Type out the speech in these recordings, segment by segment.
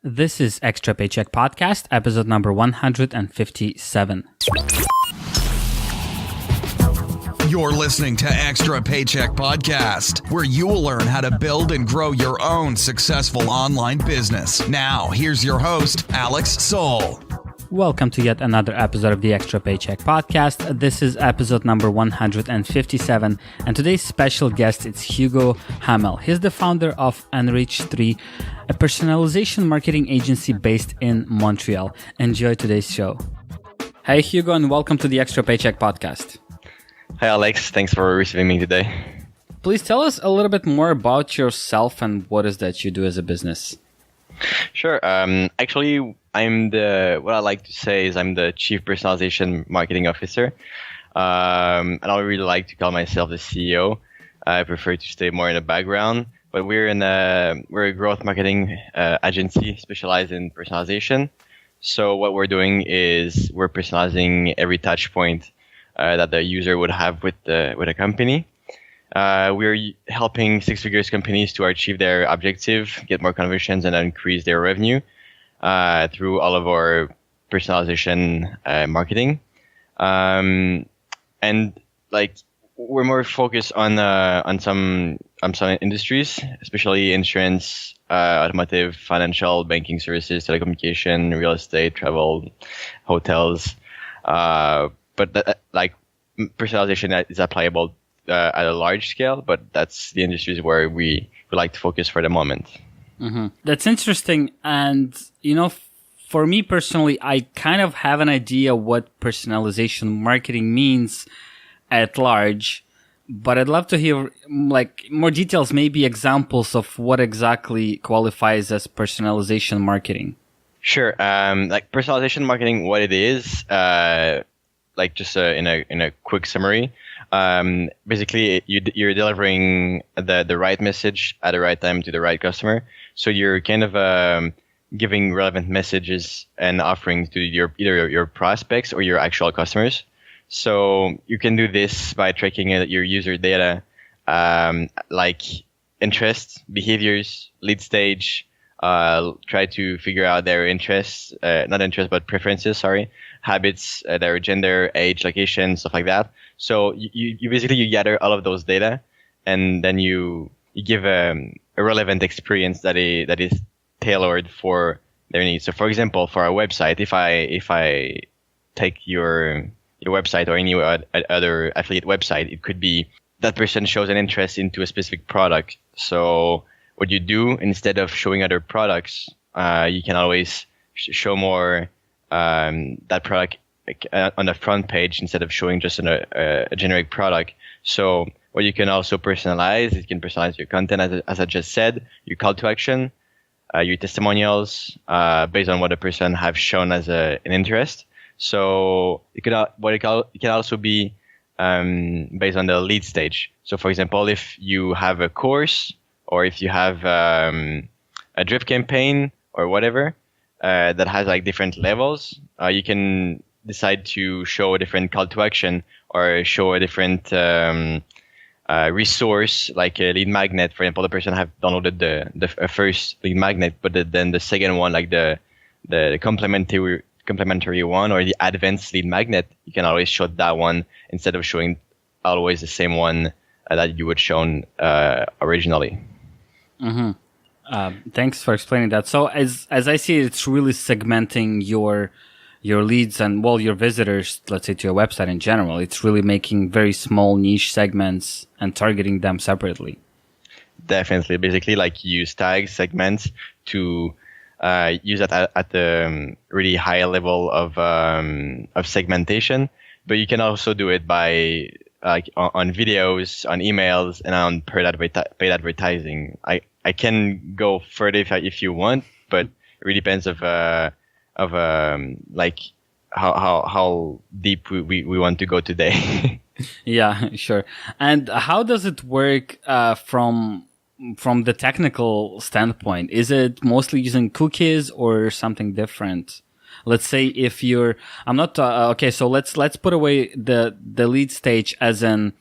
This is Extra Paycheck Podcast, episode number 157. You're listening to Extra Paycheck Podcast, where you will learn how to build and grow your own successful online business. Now, here's your host, Alex Soul. Welcome to yet another episode of the Extra Paycheck Podcast. This is episode number 157, and today's special guest is Hugo Hamel. He's the founder of Enrich3, a personalization marketing agency based in Montreal. Enjoy today's show. Hey Hugo, and welcome to the Extra Paycheck Podcast. Hi Alex, thanks for receiving me today. Please tell us a little bit more about yourself and what is that you do as a business. Sure. Actually, what I like to say is I'm the Chief Personalization Marketing Officer. And I don't really like to call myself the CEO. I prefer to stay more in the background. But we're a growth marketing agency specialized in personalization. So what we're doing is we're personalizing every touch point that the user would have with a company. We're helping six-figure companies to achieve their objective, get more conversions, and increase their revenue through all of our personalization marketing. And like we're more focused on some industries, especially insurance, automotive, financial, banking services, telecommunication, real estate, travel, hotels. But personalization is applicable at a large scale, but that's the industries where we would like to focus for the moment. Mm-hmm. That's interesting. And, for me personally, I kind of have an idea what personalization marketing means at large, but I'd love to hear more details, maybe examples of what exactly qualifies as personalization marketing. Sure. Personalization marketing, what it is, in a quick summary. Basically, you're delivering the right message at the right time to the right customer. So you're kind of giving relevant messages and offerings to either your prospects or your actual customers. So you can do this by tracking your user data, like interests, behaviors, lead stage. Try to figure out their interests, not interests, but preferences, habits, their gender, age, location, stuff like that. So you basically gather all of those data, and then you give a relevant experience that is tailored for their needs. So for example, for our website, if I take your website or any other affiliate website, it could be that person shows an interest into a specific product. So what you do, instead of showing other products, you can always show more that product on the front page instead of showing just a generic product. So what you can also personalize, you can personalize your content, as I just said, your call to action, your testimonials, based on what a person have shown as an interest. So it can also be based on the lead stage. So for example, if you have a course, or if you have a drip campaign or whatever that has different levels, you can decide to show a different call to action or show a different resource, like a lead magnet. For example, the person have downloaded the first lead magnet, but then the second one, like the complementary one or the advanced lead magnet, you can always show that one instead of showing always the same one that you would shown originally. Mm-hmm. Thanks for explaining that. So as I see it, it's really segmenting your leads and your visitors, let's say, to your website in general. It's really making very small niche segments and targeting them separately. Definitely. Basically, use tag segments to use that at the really high level of segmentation. But you can also do it by on videos, on emails, and on paid advertising. I can go further if you want, but it really depends how deep we want to go today. Yeah, sure. And how does it work from the technical standpoint? Is it mostly using cookies or something different? Let's say if you're, I'm not, okay, so let's put away the lead stage as in,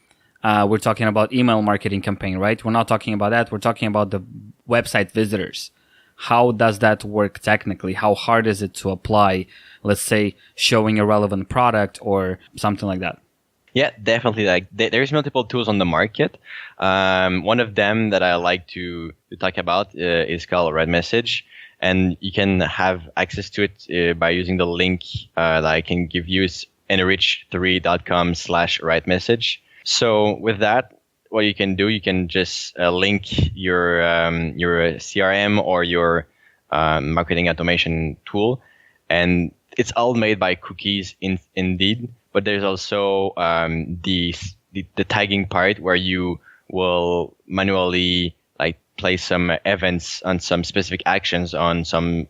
we're talking about email marketing campaign, right? We're not talking about that. We're talking about the website visitors. how does that work technically? How hard is it to apply, let's say, showing a relevant product or something like that? Yeah, definitely. Like there's multiple tools on the market. One of them that I like to talk about is called Red Message, and you can have access to it by using the link that I can give you. It's enrich3.com/Red Message. So with that, what you can do, you can just link your CRM or your marketing automation tool, and it's all made by cookies indeed. But there's also the tagging part where you will manually like place some events on some specific actions on some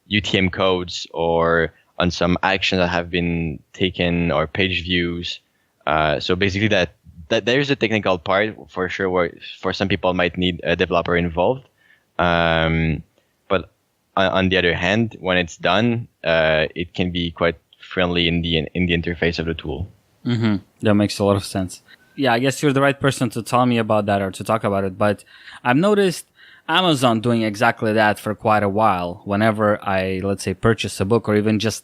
UTM codes or on some actions that have been taken or page views. So basically that there's a technical part for sure where for some people might need a developer involved. But on the other hand, when it's done, it can be quite friendly in the interface of the tool. Mm-hmm. That makes a lot of sense. Yeah, I guess you're the right person to tell me about that or to talk about it. But I've noticed Amazon doing exactly that for quite a while. Whenever I, let's say, purchase a book or even just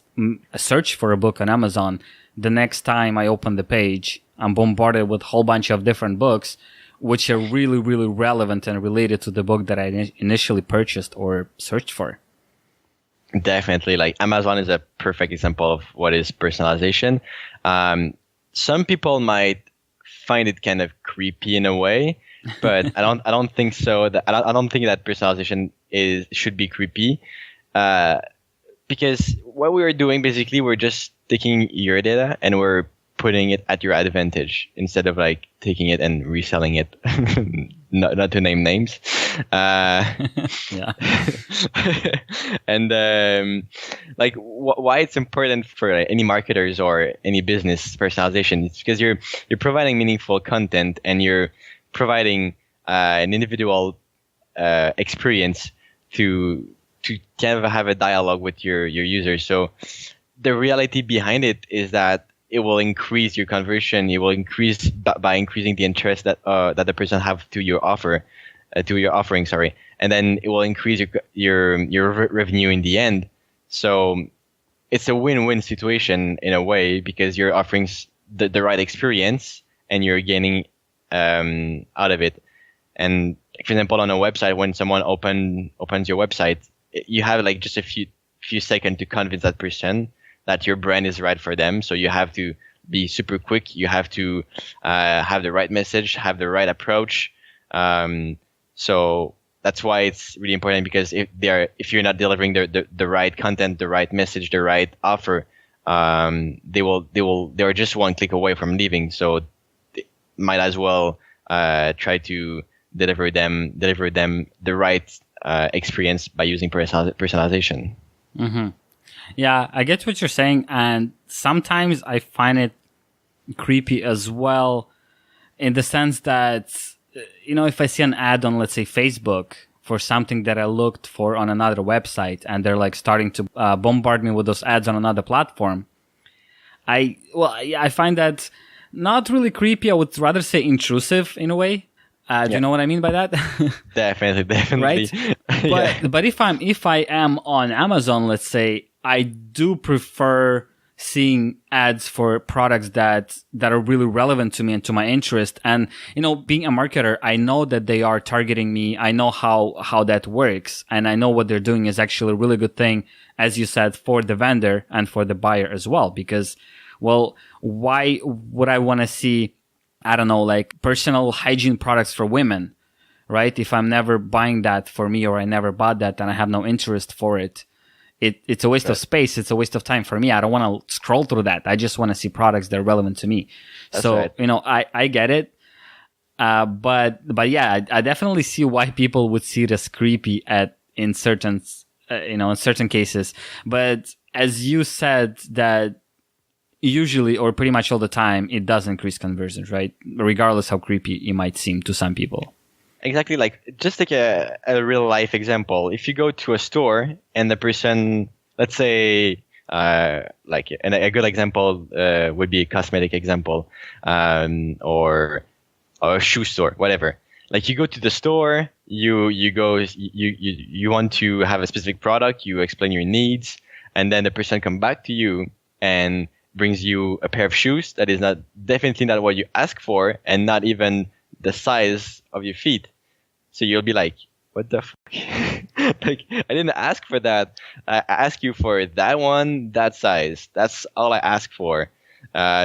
search for a book on Amazon, the next time I open the page, I'm bombarded with a whole bunch of different books, which are really, really relevant and related to the book that I initially purchased or searched for. Definitely. Like Amazon is a perfect example of what is personalization. Some people might find it kind of creepy in a way, but I don't think so. I don't think that personalization should be creepy, because what we are doing basically, we're just taking your data and we're putting it at your advantage instead of like taking it and reselling it. not to name names. Yeah. And like why it's important for any marketers or any business personalization, it's because you're providing meaningful content and you're providing an individual experience to kind of have a dialogue with your users. So the reality behind it is that it will increase your conversion. It will increase by increasing the interest that the person have to your offer, to your offering. Sorry, and then it will increase your revenue in the end. So it's a win-win situation in a way because you're offering the right experience and you're gaining out of it. And for example, on a website, when someone opens your website, you have like just a few seconds to convince that person that your brand is right for them. So you have to be super quick. You have to have the right message, have the right approach. So that's why it's really important, because if you're not delivering the right content, the right message, the right offer, they're just one click away from leaving. So they might as well try to deliver them the right experience by using personalization. Mm-hmm. Yeah, I get what you're saying, and sometimes I find it creepy as well, in the sense that, if I see an ad on, let's say, Facebook for something that I looked for on another website, and they're like starting to bombard me with those ads on another platform, I find that not really creepy. I would rather say intrusive in a way. Do you know what I mean by that? Definitely. Right? Yeah. But if I am on Amazon, let's say, I do prefer seeing ads for products that are really relevant to me and to my interest. And, being a marketer, I know that they are targeting me. I know how that works. And I know what they're doing is actually a really good thing, as you said, for the vendor and for the buyer as well. Because, well, why would I want to see, I don't know, like personal hygiene products for women, right? If I'm never buying that for me, or I never bought that and I have no interest for it. It's a waste of space. It's a waste of time for me. I don't want to scroll through that. I just want to see products that are relevant to me. That's so, right. I get it. But yeah, I definitely see why people would see it as creepy in certain cases. But as you said, that usually or pretty much all the time, it does increase conversions, right? Regardless how creepy it might seem to some people. Exactly. Like, just take a real life example. If you go to a store and the person, let's say, and a good example would be a cosmetic example, or a shoe store, whatever. like you go to the store, you want to have a specific product, you explain your needs, and then the person come back to you and brings you a pair of shoes that is definitely not what you ask for, and not even the size of your feet. So you'll be like, what the fuck? Like, I didn't ask for that. I asked you for that one, that size. That's all I asked for.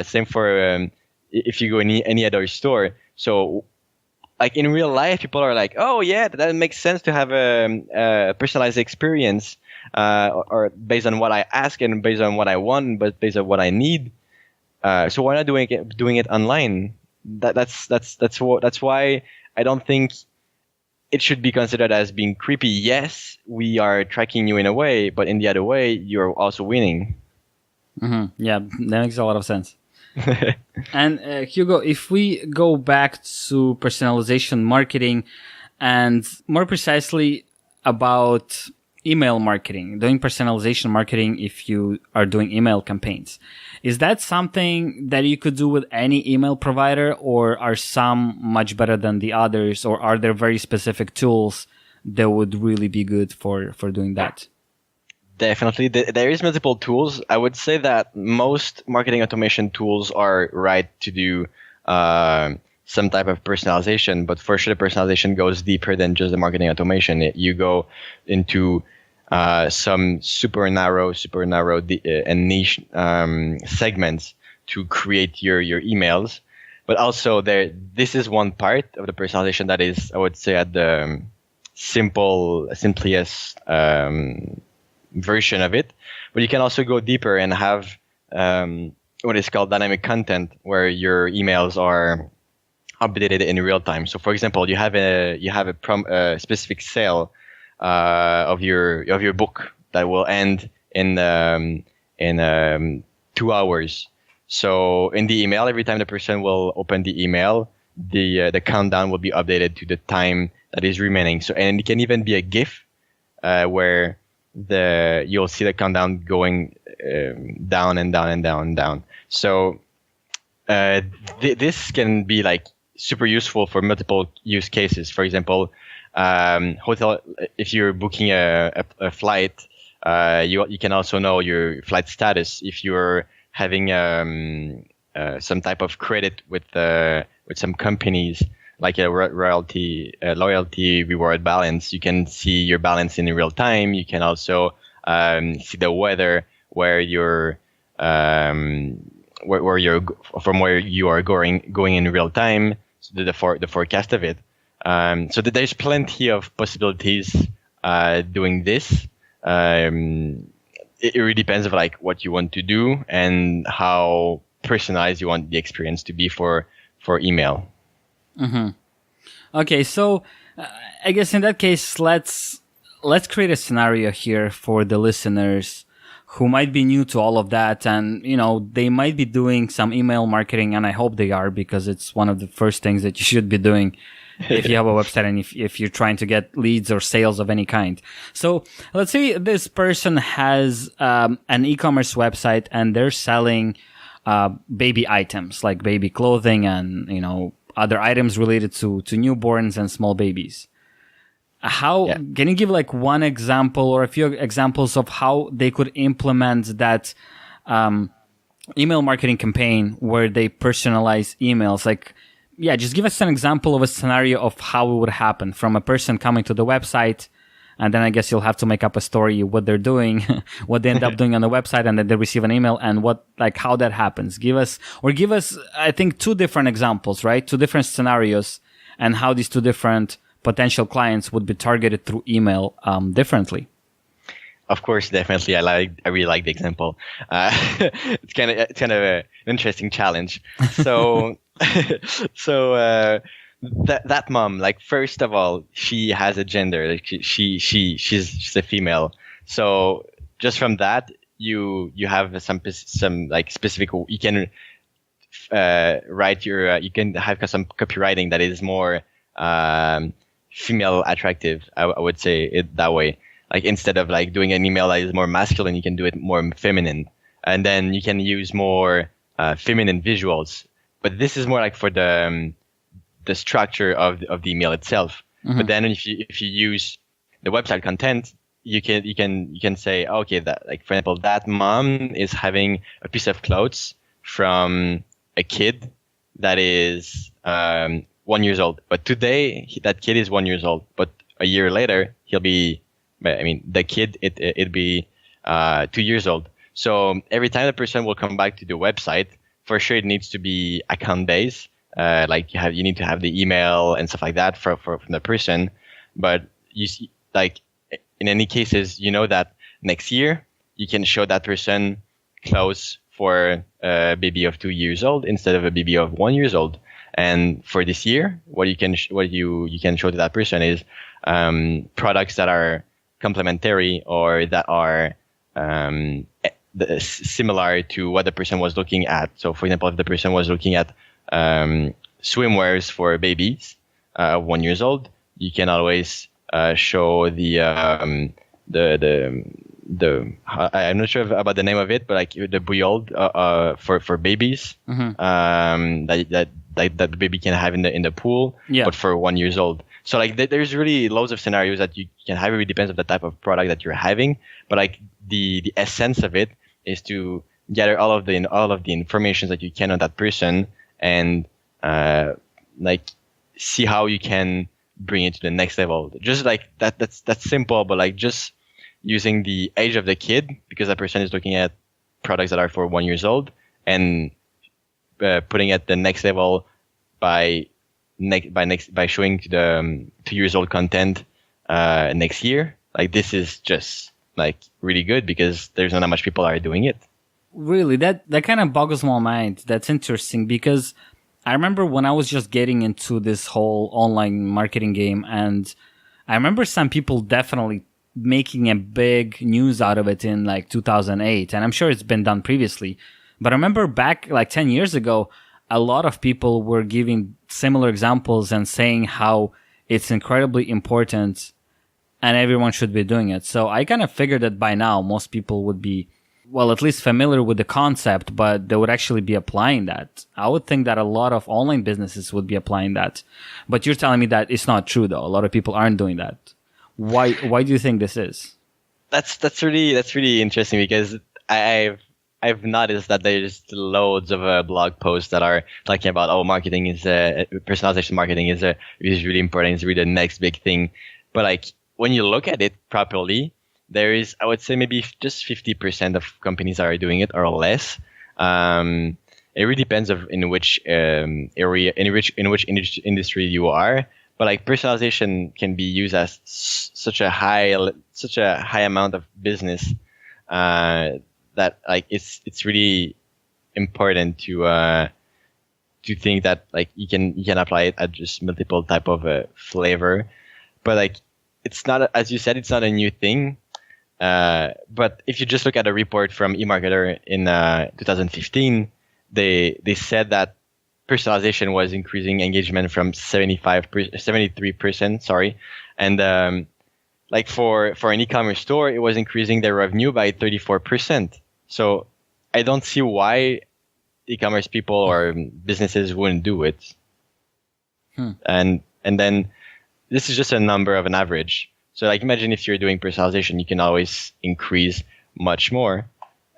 Same for if you go in any other store. So, like in real life, people are like, oh yeah, that makes sense to have a personalized experience, or based on what I ask and based on what I want, but based on what I need. So why not doing it online? That's why I don't think it should be considered as being creepy. Yes, we are tracking you in a way, but in the other way, you're also winning. Mm-hmm. Yeah, that makes a lot of sense. And Hugo, if we go back to personalization marketing, and more precisely about email marketing, doing personalization marketing if you are doing email campaigns, is that something that you could do with any email provider, or are some much better than the others, or are there very specific tools that would really be good for doing that? Definitely. There is multiple tools. I would say that most marketing automation tools are right to do some type of personalization, but for sure the personalization goes deeper than just the marketing automation. You go into some super narrow and niche segments to create your emails. But also this is one part of the personalization that is, I would say, at the simplest version of it. But you can also go deeper and have what is called dynamic content, where your emails are updated in real time. So, for example, you have a specific sale of your book that will end in 2 hours. So in the email, every time the person will open the email, the countdown will be updated to the time that is remaining. So, and it can even be a GIF where you'll see the countdown going down and down and down and down. So this can be like super useful for multiple use cases. For example, hotel. If you're booking a flight, you can also know your flight status. If you're having some type of credit with some companies, like a loyalty reward balance, you can see your balance in real time. You can also see the weather where you're from where you are going in real time. So the forecast of it. So there's plenty of possibilities doing this. It really depends on like what you want to do and how personalized you want the experience to be for email. Mm-hmm. Okay, so I guess in that case, let's create a scenario here for the listeners who might be new to all of that, and they might be doing some email marketing, and I hope they are, because it's one of the first things that you should be doing if you have a website and if you're trying to get leads or sales of any kind. So let's say this person has an e-commerce website and they're selling baby items like baby clothing and other items related to newborns and small babies. Can you give like one example or a few examples of how they could implement that email marketing campaign where they personalize emails? Like, just give us an example of a scenario of how it would happen from a person coming to the website, and then I guess you'll have to make up a story what they're doing, what they end up doing on the website, and then they receive an email, and how that happens. Give us, I think, 2 different examples, right? 2 different scenarios, and how these 2 different potential clients would be targeted through email differently. Of course, definitely. I really like the example. It's kind of an interesting challenge. So, that mom, like, first of all, she has a gender. Like she's a female. So just from that, you have some like specific. You can write you can have some copywriting that is more female attractive. I would say it that way. Like, instead of like doing an email that is more masculine, you can do it more feminine, and then you can use more feminine visuals. But this is more like for the the structure of the email itself. But then if you use the website content, you can say, okay, that, like, for example, that mom is having a piece of clothes from a kid that is 1 year old. But today that kid is 1 year old. But a year later the kid it'd be 2 years old. So every time the person will come back to the website, for sure it needs to be account based. Like you need to have the email and stuff like that from the person. But you see, like, in any cases, that next year you can show that person clothes for a baby of 2 years old instead of a baby of 1 year old. And for this year, what you can show to that person is products that are complementary or that are similar to what the person was looking at. So, for example, if the person was looking at swimwears for babies 1 year old, you can always show the I'm not sure about the name of it, but like the bouillon for babies that the baby can have in the pool, but for 1 year old. So like there's really loads of scenarios that you can have. It really depends on the type of product that you're having, but like the essence of it is to gather all of the information that you can on that person and like see how you can bring it to the next level. Just like that's simple, but like just using the age of the kid, because that person is looking at products that are for 1 year old, and putting it the next level by showing to the 2 years old content next year. Like this is just like really good because there's not that much people are doing it. Really, that kind of boggles my mind. That's interesting because I remember when I was just getting into this whole online marketing game, and I remember some people definitely making a big news out of it in like 2008, and I'm sure it's been done previously. But I remember back like 10 years ago, a lot of people were giving similar examples and saying how it's incredibly important and everyone should be doing it. So I kind of figured that by now most people would be, well, at least familiar with the concept, but they would actually be applying that. I would think that a lot of online businesses would be applying that. But you're telling me that it's not true, though. A lot of people aren't doing that. Why do you think this is? That's really interesting because I've noticed that there's loads of blog posts that are talking about, marketing is personalization marketing is really important. It's really the next big thing. But like when you look at it properly, there is, I would say, maybe just 50% of companies that are doing it or less. It really depends in which area, in which industry you are. But like personalization can be used as such a high amount of business that like it's really important to think that like you can apply it at just multiple type of flavor. But like it's not, as you said, it's not a new thing. But if you just look at a report from eMarketer in 2015, they said that personalization was increasing engagement from 73%, sorry. And like for an e-commerce store, it was increasing their revenue by 34%. So I don't see why e-commerce people or businesses wouldn't do it. And then this is just a number of an average. So like imagine if you're doing personalization, you can always increase much more.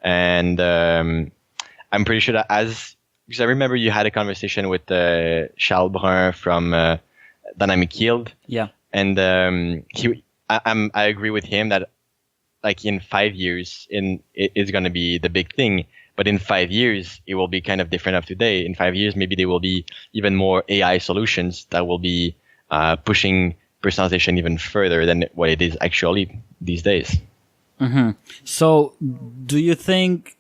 And I'm pretty sure that because I remember you had a conversation with Charles Brun from Dynamic Yield. Yeah. And I agree with him that like in 5 years it's going to be the big thing. But in 5 years, it will be kind of different of today. In 5 years, maybe there will be even more AI solutions that will be pushing personalization even further than what it is actually these days. Mm-hmm. So do you think,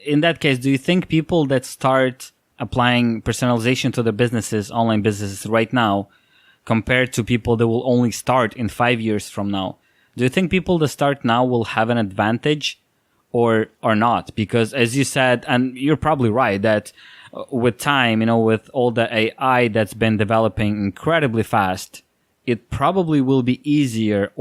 in that case, do you think people that start applying personalization to their businesses, online businesses right now, compared to people that will only start in 5 years from now, do you think people that start now will have an advantage or not? Because as you said, and you're probably right, that with time, with all the AI that's been developing incredibly fast, it probably will be easier,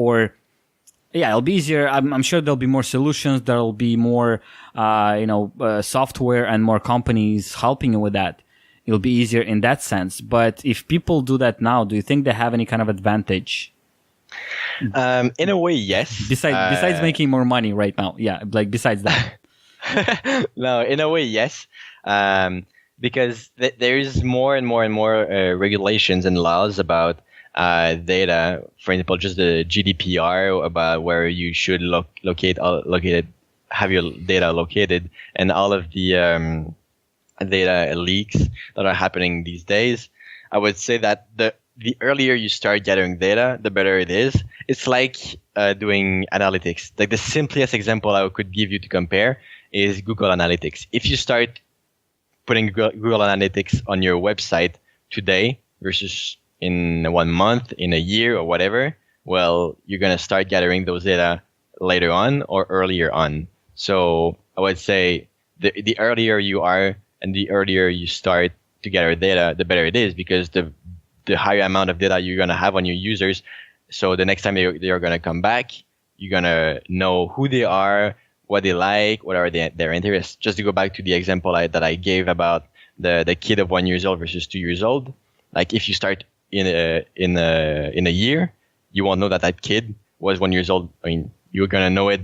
it'll be easier. I'm sure there'll be more solutions. There'll be more, software and more companies helping you with that. it'll be easier in that sense. But if people do that now, do you think they have any kind of advantage? In a way, yes. Besides making more money right now, yeah. Like besides that, no, in a way, yes. Because there is more and more and more regulations and laws about data. For example, just the GDPR about where you should have your data located, and all of the data leaks that are happening these days. I would say that the earlier you start gathering data, the better it is. It's like doing analytics. Like the simplest example I could give you to compare is Google Analytics. If you start putting Google Analytics on your website today versus in 1 month, in a year, or whatever, well, you're going to start gathering those data later on or earlier on. So I would say the earlier you are and the earlier you start to gather data, the better it is, because the higher amount of data you're going to have on your users. So the next time they're going to come back, you're going to know who they are, what they like, what are their interests. Just to go back to the example that I gave about the kid of 1 year old versus 2 years old. Like if you start in a year, you won't know that kid was 1 year old. I mean, you're going to know it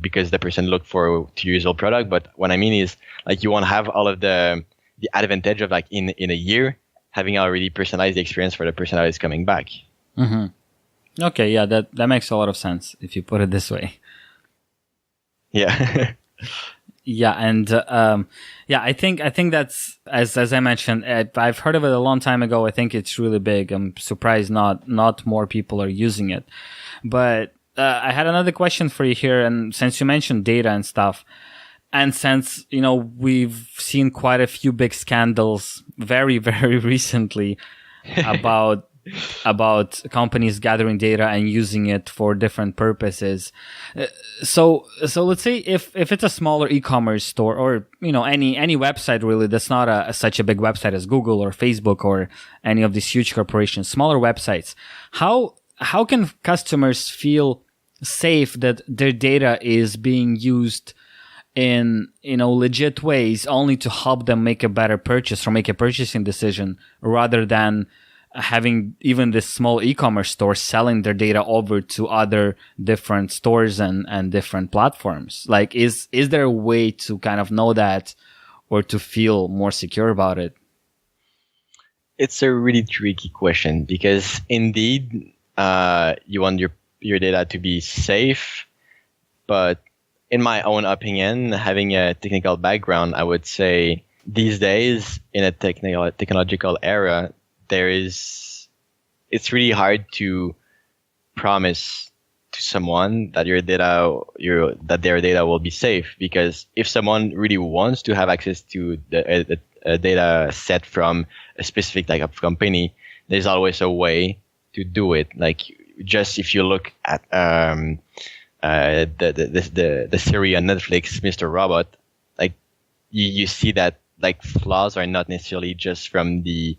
because the person looked for a 2 years old product. But what I mean is, like, you won't have all of the advantage of, like, in a year having already personalized the experience for the person that is coming back. Mm-hmm. Okay, yeah, that makes a lot of sense if you put it this way. Yeah. Yeah, and I think that's as I mentioned, I've heard of it a long time ago. I think it's really big. I'm surprised not more people are using it. But I had another question for you here, and since you mentioned data and stuff, and since we've seen quite a few big scandals very, very recently about companies gathering data and using it for different purposes. So let's say if it's a smaller e-commerce store, or any website really that's not such a big website as Google or Facebook or any of these huge corporations, smaller websites, how can customers feel safe that their data is being used in legit ways only to help them make a better purchase or make a purchasing decision, rather than having even this small e-commerce store selling their data over to other different stores and different platforms? Like, is there a way to kind of know that or to feel more secure about it? It's a really tricky question, because indeed, you want your data to be safe, but in my own opinion, having a technical background, I would say these days in a technological era, it's really hard to promise to someone that that their data will be safe, because if someone really wants to have access to the data set from a specific type of company, there's always a way to do it. Like, just if you look at the series on Netflix, Mr. Robot, like you see that, like, flaws are not necessarily just from the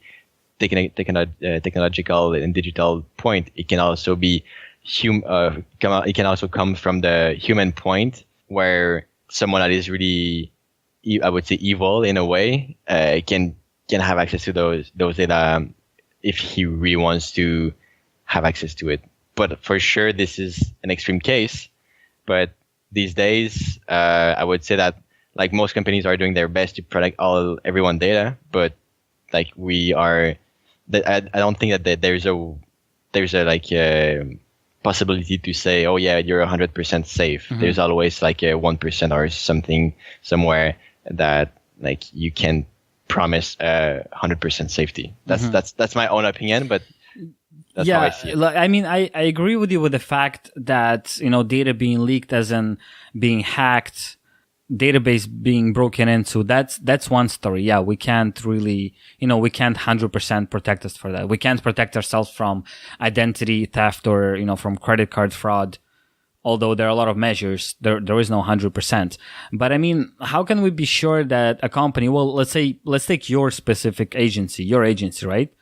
technological and digital point. It can also be it can also come from the human point, where someone that is really, I would say, evil in a way, can have access to those data if he really wants to have access to it. But for sure, this is an extreme case. But these days, I would say that, like, most companies are doing their best to protect everyone's data. But, like, I don't think that there's a possibility to say, oh yeah, you're 100% safe. Mm-hmm. There's always like a 1% or something somewhere that, like, you can promise 100% safety. That's my own opinion, but that's how I see it. I mean, I agree with you with the fact that, data being leaked, as in being hacked, database being broken into, that's one story. Yeah, we can't really, we can't 100% protect us for that. We can't protect ourselves from identity theft or, from credit card fraud. Although there are a lot of measures, there is no 100%. But I mean, how can we be sure that a company, well, let's take your specific agency, right?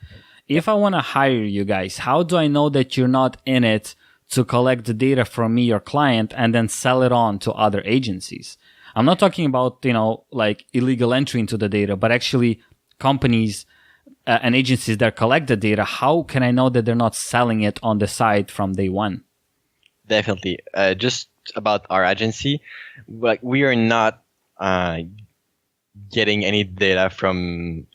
If I want to hire you guys, how do I know that you're not in it to collect the data from me, your client, and then sell it on to other agencies? I'm not talking about, like, illegal entry into the data, but actually companies and agencies that collect the data, how can I know that they're not selling it on the side from day one? Definitely. Just about our agency, like we are not getting any data from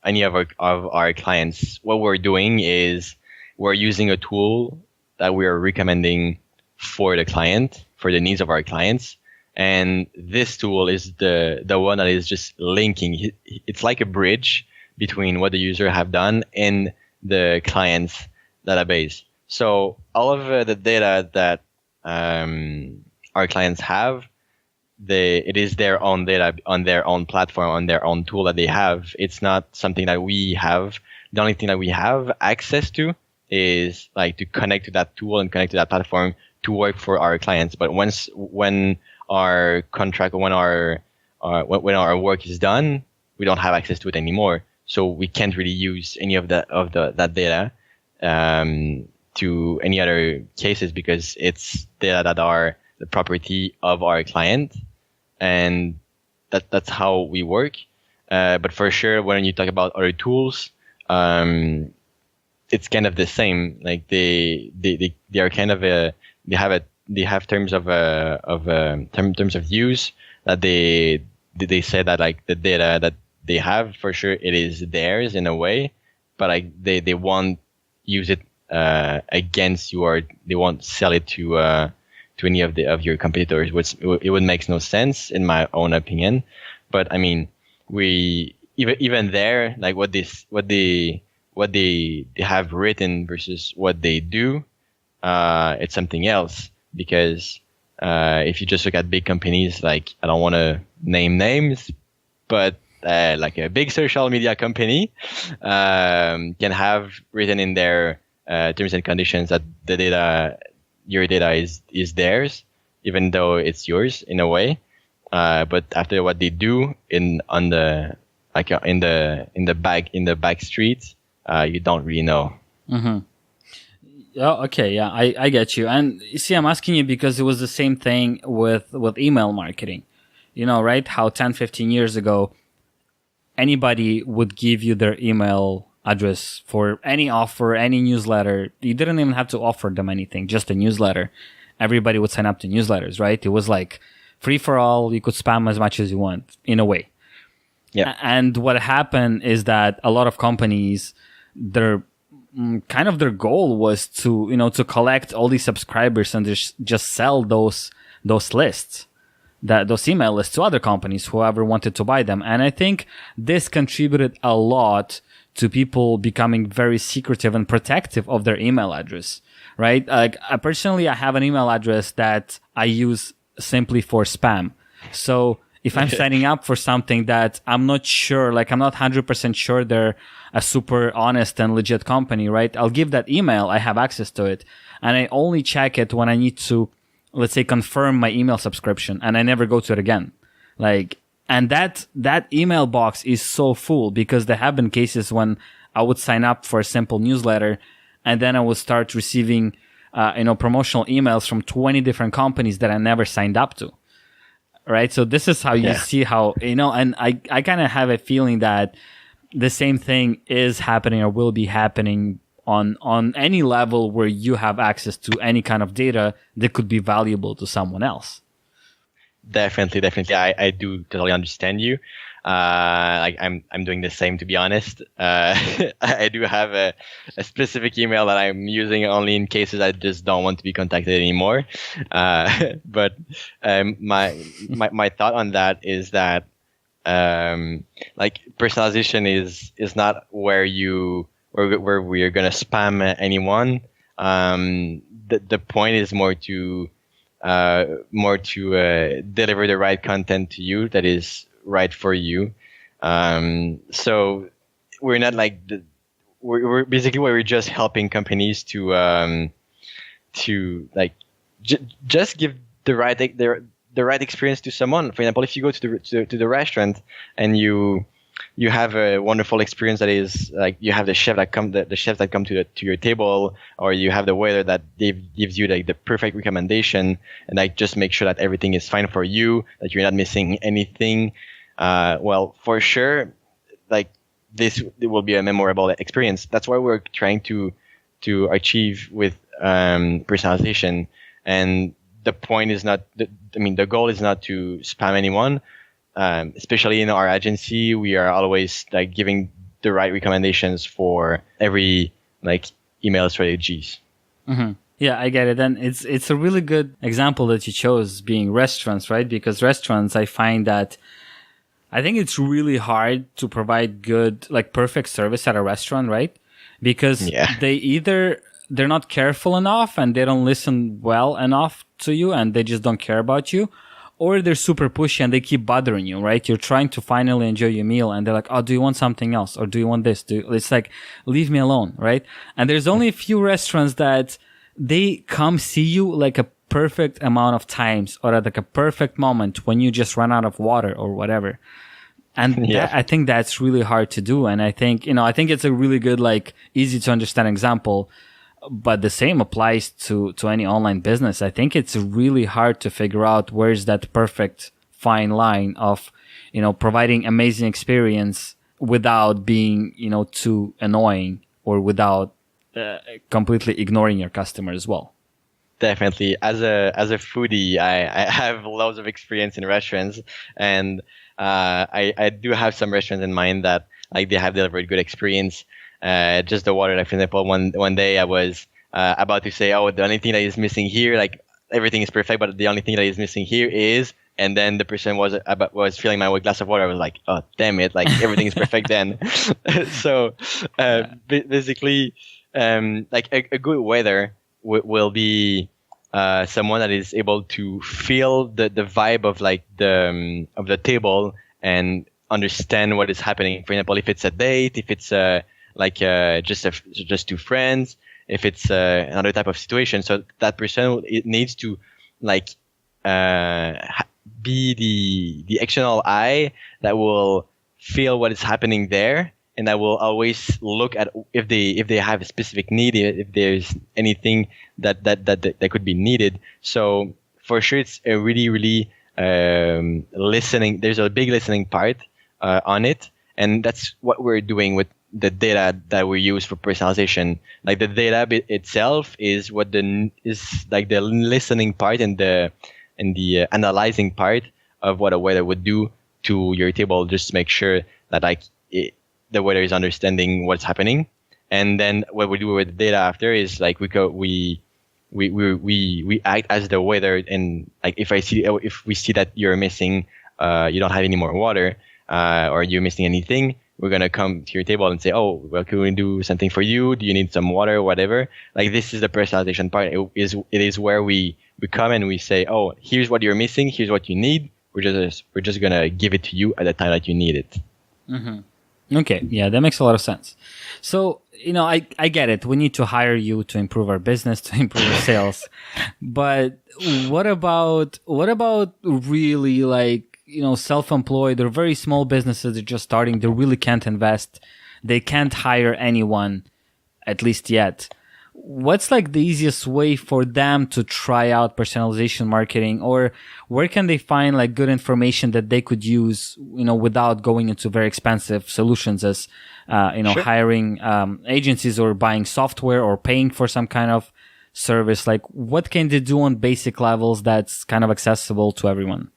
any of our clients. What we're doing is we're using a tool that we are recommending for the client, for the needs of our clients. And this tool is the one that is just linking. It's like a bridge between what the user have done and the client's database. So all of the data that our clients have, it is their own data on their own platform, on their own tool that they have. It's not something that we have. The only thing that we have access to is like to connect to that tool and connect to that platform to work for our clients. But when our contract, when our work is done, we don't have access to it anymore. So we can't really use any of that data to any other cases because it's data that are the property of our client, and that's how we work. But for sure, when you talk about other tools, it's kind of the same. Like they are kind of they have terms of terms of use that they say that like the data that they have, for sure it is theirs in a way, but like they won't use it against you, or they won't sell it to any of your competitors, which it would make no sense in my own opinion. But I mean, we even there, like what they have written versus what they do, it's something else. Because if you just look at big companies, like I don't want to name names, but like a big social media company can have written in their terms and conditions that your data is theirs, even though it's yours in a way. But after what they do in the back streets, you don't really know. Mm-hmm. Yeah, okay, yeah, I get you. And you see, I'm asking you because it was the same thing with email marketing. You know, right? How 10, 15 years ago, anybody would give you their email address for any offer, any newsletter. You didn't even have to offer them anything, just a newsletter. Everybody would sign up to newsletters, right? It was like free for all. You could spam as much as you want, in a way. Yeah. And what happened is that a lot of companies, their goal was to collect all these subscribers and just sell those lists, those email lists to other companies, whoever wanted to buy them. And I think this contributed a lot to people becoming very secretive and protective of their email address, right? Like personally, I have an email address that I use simply for spam. So if I'm signing up for something that I'm not sure, like I'm not 100% sure they're a super honest and legit company, right? I'll give that email. I have access to it. And I only check it when I need to, let's say, confirm my email subscription, and I never go to it again. And that email box is so full because there have been cases when I would sign up for a simple newsletter and then I would start receiving, promotional emails from 20 different companies that I never signed up to. Right. So this is how you see how, and I kind of have a feeling that the same thing is happening or will be happening on any level where you have access to any kind of data that could be valuable to someone else. Definitely. I do totally understand you. I'm doing the same, to be honest. I do have a specific email that I'm using only in cases I just don't want to be contacted anymore. But my thought on that is that personalization is not where we are gonna spam anyone. The point is more to deliver the right content to you that is right for you. So we're not we're basically we're just helping companies to just give the right experience to someone. For example, if you go to the restaurant and you have a wonderful experience that is like you have the chefs that come to your table, or you have the waiter that gives you the perfect recommendation, and just make sure that everything is fine for you, that you're not missing anything. Well, for sure, this will be a memorable experience. That's why we're trying to achieve with personalization. And the point is not, the goal is not to spam anyone. Especially in our agency, we are always like giving the right recommendations for every like email strategies. Mm-hmm. Yeah, I get it. And it's a really good example that you chose, being restaurants, right? Because restaurants, I find that I think it's really hard to provide good, like perfect service at a restaurant, right? Because they're not careful enough and they don't listen well enough to you and they just don't care about you. Or they're super pushy and they keep bothering you, right? You're trying to finally enjoy your meal and they're like, oh, do you want something else? Or do you want this? It's like, leave me alone, right? And there's only a few restaurants that they come see you like a perfect amount of times or at like a perfect moment when you just run out of water or whatever. And I think that's really hard to do. And I think it's a really good, like easy to understand example. But the same applies to any online business. I think it's really hard to figure out where's that perfect fine line of, providing amazing experience without being, too annoying or without completely ignoring your customer as well. Definitely. As a foodie, I have loads of experience in restaurants, and I do have some restaurants in mind that like they have delivered good experience. Just the water, like for example, one day I was about to say, oh, the only thing that is missing here, like everything is perfect, but the only thing that is missing here is, and then the person was filling my glass of water. I was like, oh, damn it, like everything is perfect then. So basically, like a good waiter will be someone that is able to feel the vibe of like of the table and understand what is happening. For example, if it's a date, if it's just two friends, if it's another type of situation. So that person, it needs to like be the external eye that will feel what is happening there, and that will always look at if they have a specific need, if there's anything that could be needed. So for sure, it's a really listening. There's a big listening part on it, and that's what we're doing with the data that we use for personalization. Like the data itself is is like the listening part and the analyzing part of what a waiter would do to your table, just to make sure that like the waiter is understanding what's happening. And then what we do with the data after is like we act as the waiter, and like if we see that you're missing, you don't have any more water, or you're missing anything, we're going to come to your table and say, oh, well, can we do something for you? Do you need some water, whatever? Like this is the personalization part. It is where we come and we say, oh, here's what you're missing. Here's what you need. We're just going to give it to you at the time that you need it. Mm-hmm. Okay. Yeah, that makes a lot of sense. So, I get it. We need to hire you to improve our business, to improve our sales. But what about really like, self-employed or very small businesses that are just starting? They really can't invest. They can't hire anyone, at least yet. What's like the easiest way for them to try out personalization marketing, or where can they find like good information that they could use, without going into very expensive solutions as, Sure. hiring agencies or buying software or paying for some kind of service? Like what can they do on basic levels that's kind of accessible to everyone?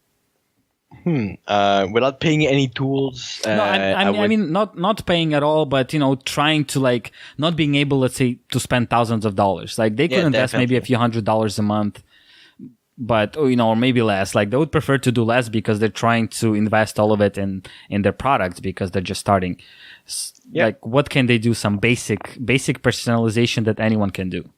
Without paying any tools. No, I mean, not paying at all, but trying to like not being able, let's say, to spend thousands of dollars. Like they could invest maybe a few $100s a month, but or maybe less. Like they would prefer to do less because they're trying to invest all of it in their product because they're just starting. Like what can they do? Some basic personalization that anyone can do.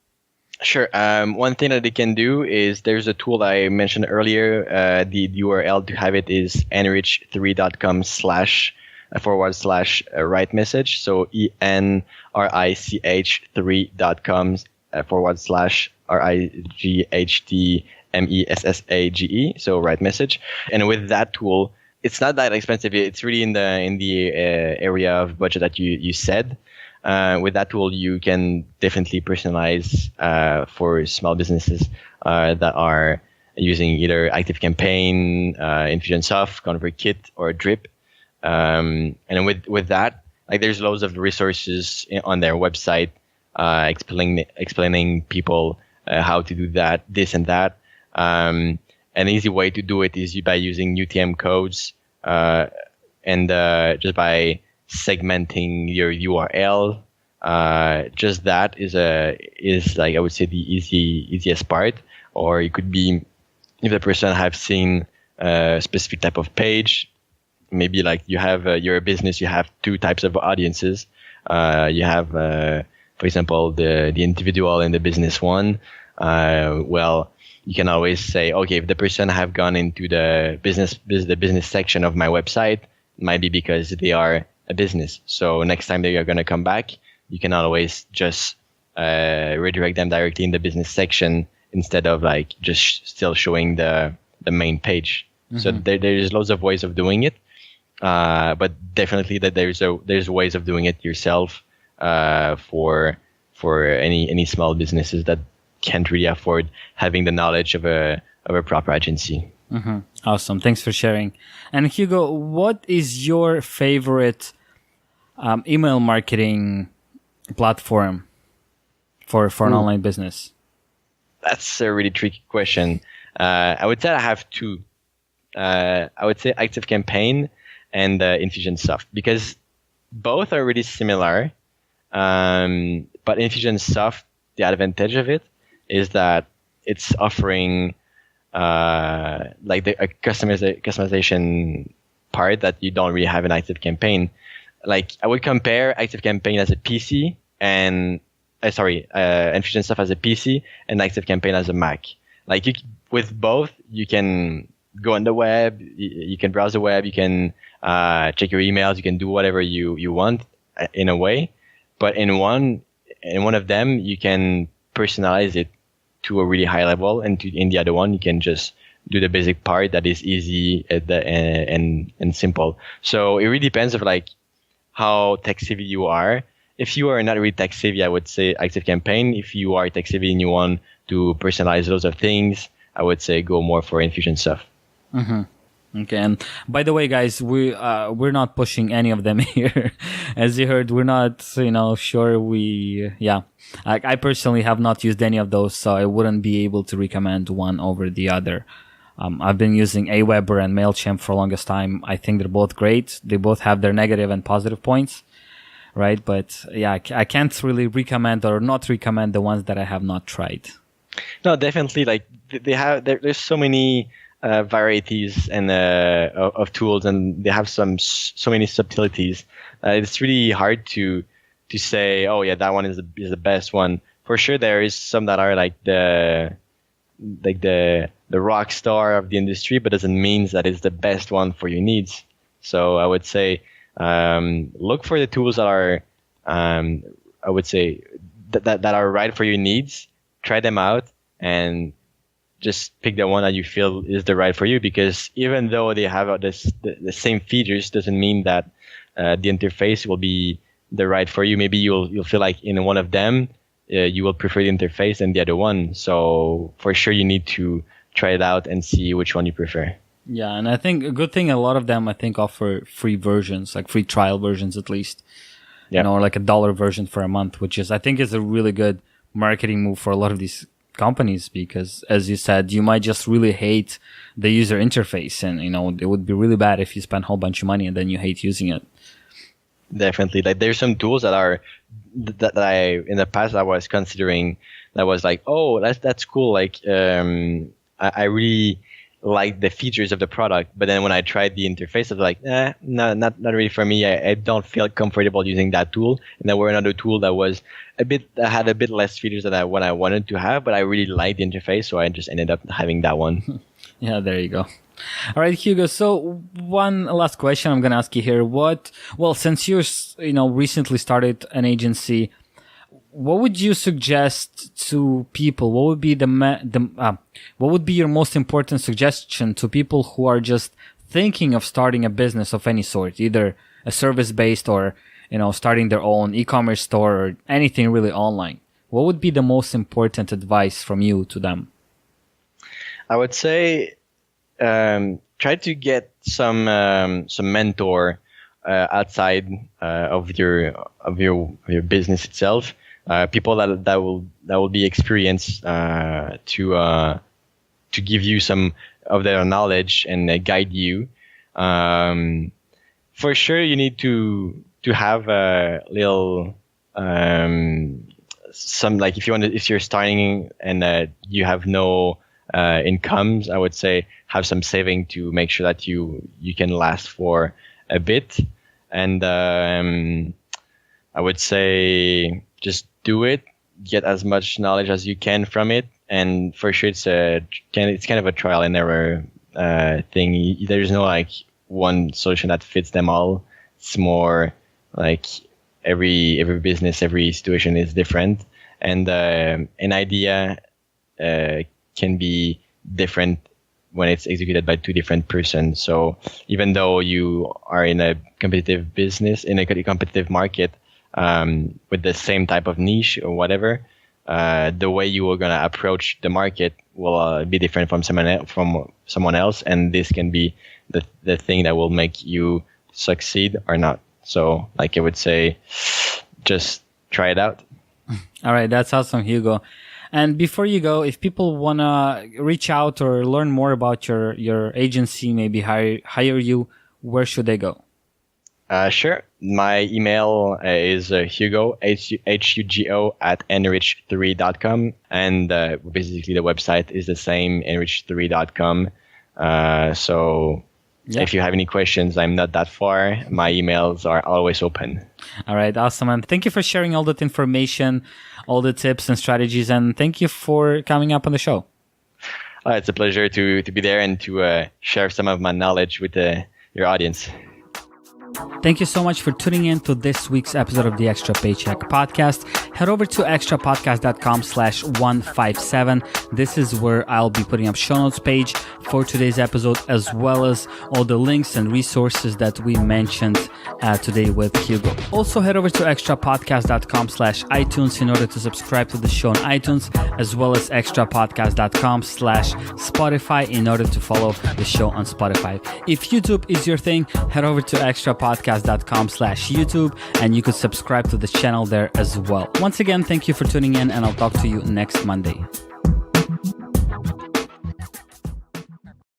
Sure. One thing that they can do is there's a tool that I mentioned earlier. The URL to have it is enrich3.com//write message. So enrich3.com/RIGHTMESSAGE. So write message. And with that tool, it's not that expensive. It's really in the area of budget that you said. With that tool, you can definitely personalize for small businesses that are using either ActiveCampaign, Infusionsoft, ConvertKit, or Drip. And with that, Like there's loads of resources on their website explaining people how to do that, this and that. An easy way to do it is by using UTM codes and just by segmenting your URL. Just that is like I would say the easiest part. Or it could be if the person have seen a specific type of page. Maybe like you're a business, you have two types of audiences. You have, for example, the individual and the business one. Well, you can always say, okay, if the person have gone into the business section of my website, it might be because they are a business. So next time they are going to come back, you can always just redirect them directly in the business section instead of like just still showing the main page. Mm-hmm. So there's loads of ways of doing it. But definitely that there's ways of doing it yourself for any small businesses that can't really afford having the knowledge of a proper agency. Mm-hmm. Awesome, thanks for sharing. And Hugo, what is your favorite email marketing platform for an online business? That's a really tricky question. I would say I have two. I would say ActiveCampaign and Infusionsoft, because both are really similar. But Infusionsoft, the advantage of it is that it's offering like a customization part that you don't really have in ActiveCampaign. Like I would compare ActiveCampaign as a PC and Infusionsoft as a PC and ActiveCampaign as a Mac. Like with both, you can go on the web, you can browse the web, you can check your emails, you can do whatever you want in a way. But in one of them, you can personalize it to a really high level, and in the other one, you can just do the basic part that is easy and simple. So it really depends of like how tech savvy you are. If you are not really tech savvy, I would say ActiveCampaign. If you are tech savvy and you want to personalize loads of things, I would say go more for Infusionsoft. Mm-hmm. Okay, and by the way, guys, we're not pushing any of them here. As you heard, we're not, sure. I personally have not used any of those, so I wouldn't be able to recommend one over the other. I've been using Aweber and MailChimp for the longest time. I think they're both great. They both have their negative and positive points, right? But yeah, I can't really recommend or not recommend the ones that I have not tried. No, definitely. Like there's so many varieties and of tools, and they have so many subtleties. It's really hard to say, oh yeah, that one is the best one. For sure, there is some that are like the rock star of the industry, but doesn't mean that it's the best one for your needs. So I would say look for the tools that are I would say that are right for your needs. Try them out and just pick the one that you feel is the right for you, because even though they have the same features, doesn't mean that the interface will be the right for you. Maybe you'll feel like in one of them you will prefer the interface than the other one. So for sure you need to try it out and see which one you prefer. Yeah, and I think a good thing, a lot of them I think offer free versions, like free trial versions at least. Yeah. Or like $1 version for a month, which I think is a really good marketing move for a lot of these companies, because as you said, you might just really hate the user interface, and it would be really bad if you spend a whole bunch of money and then you hate using it. Definitely. Like there's some tools that I in the past I was considering, that was like, oh, that's cool. Like I really like the features of the product, but then when I tried the interface, I was like, no, not really for me. I don't feel comfortable using that tool. And there were another tool that was had a bit less features than what I wanted to have, but I really liked the interface, so I just ended up having that one. Yeah, there you go. All right, Hugo. So one last question I'm going to ask you here. Since you recently started an agency, what would you suggest to people? What would be what would be your most important suggestion to people who are just thinking of starting a business of any sort, either a service-based or starting their own e-commerce store or anything really online? What would be the most important advice from you to them? I would say try to get some mentor outside of your business itself. People that will be experienced to give you some of their knowledge and guide you. For sure, you need to have a little some, like, if you're starting and you have no incomes, I would say have some saving to make sure that you can last for a bit. And I would say just do it, get as much knowledge as you can from it. And for sure, it's kind of a trial and error thing. There's no like one solution that fits them all. It's more like every business, every situation is different, and an idea can be different when it's executed by two different persons. So even though you are in a competitive business, in a competitive market, with the same type of niche or whatever, the way you are gonna approach the market will be different from someone else, and this can be the thing that will make you succeed or not. So, like, I would say, just try it out. All right, that's awesome, Hugo. And before you go, if people wanna reach out or learn more about your agency, maybe hire you, where should they go? Sure. My email is Hugo, Hugo @enrich3.com. And basically the website is the same, enrich3.com. So yeah. If you have any questions, I'm not that far. My emails are always open. All right. Awesome. And thank you for sharing all that information, all the tips and strategies. And thank you for coming up on the show. It's a pleasure to be there and to share some of my knowledge with your audience. Thank you so much for tuning in to this week's episode of the Extra Paycheck podcast. Head over to extrapodcast.com/157. This is where I'll be putting up show notes page for today's episode, as well as all the links and resources that we mentioned today with Hugo. Also head over to extrapodcast.com/iTunes in order to subscribe to the show on iTunes, as well as extrapodcast.com/Spotify in order to follow the show on Spotify. If YouTube is your thing, head over to extrapodcast.com/YouTube and you could subscribe to the channel there as well. Once again, thank you for tuning in, and I'll talk to you next Monday.